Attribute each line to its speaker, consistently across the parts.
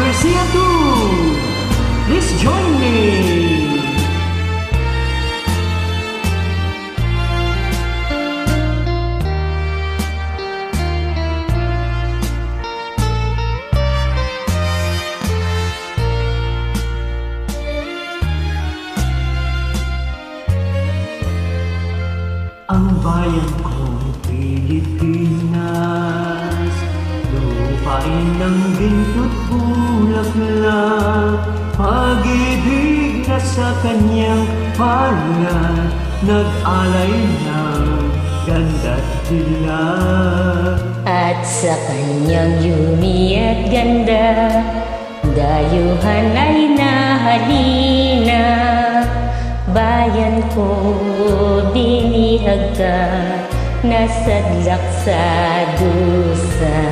Speaker 1: Garcia too. Please join me. Ang bayan kong Pilipinas, lupain ng ginto't bulaklak, pag-ibig na sa kanyang palad, nag-alay ng ganda't dilag.
Speaker 2: At sa kanyang yumi at ganda, dayuhan ay nahalina. Bayan ko, binihag ka, nasadlak sa dusa.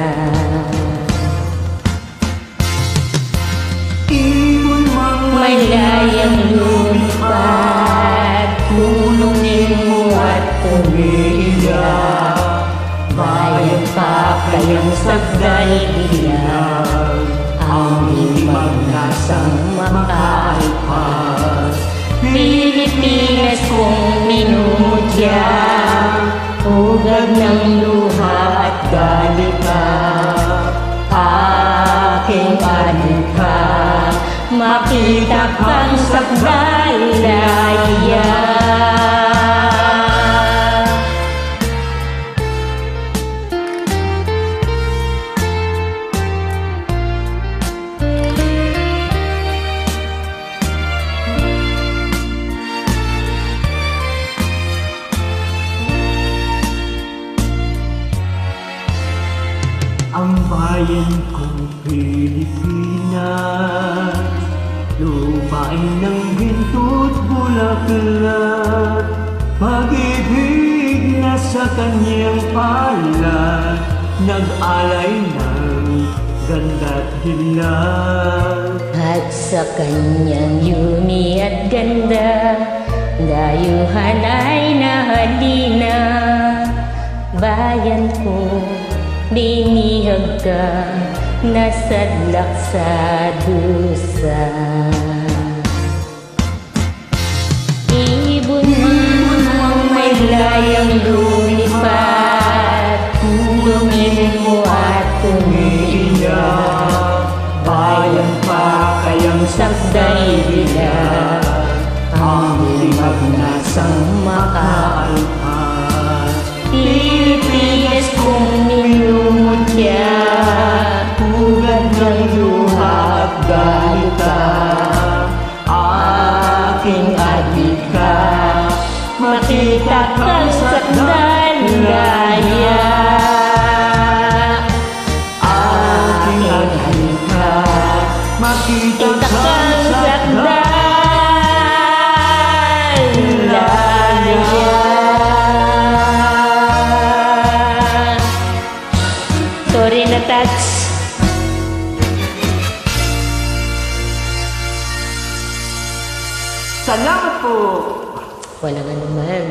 Speaker 1: Ibon
Speaker 2: May layang lumipad, tulungin mo at umiiyak. Bayan pa kayang sagday bilang, ang limang nasang makaipas. Pilipinas kong minumutya, hugad ng luha at galika. Aking alika, makita kang sakdalaya.
Speaker 1: Ang bayan kong Pilipinas, lupain ng ginto't bulaklak, pag-ibig na sa kanyang palad, nag-alay ng ganda't dilag.
Speaker 2: At sa kanyang yumi at ganda, dayuhan ay nahalina. Bayan ko, binihag ka, nasadlak sa dusa. Ibon mang may layang lumipad, tulungin mo at umiiyak.
Speaker 1: Bayan pa kayang
Speaker 2: Sakday dilag,
Speaker 1: ang limag nasang makaalpas.
Speaker 2: Pilipinas kong minumutya,
Speaker 1: Hugad ng luha at galika,
Speaker 2: aking adika, makita kang sakdalaya.
Speaker 1: aking adika, makita
Speaker 2: Kita
Speaker 1: kang
Speaker 2: kang sakdalaya. Sorry na touch.
Speaker 1: Salamat po!
Speaker 2: Walang anuman.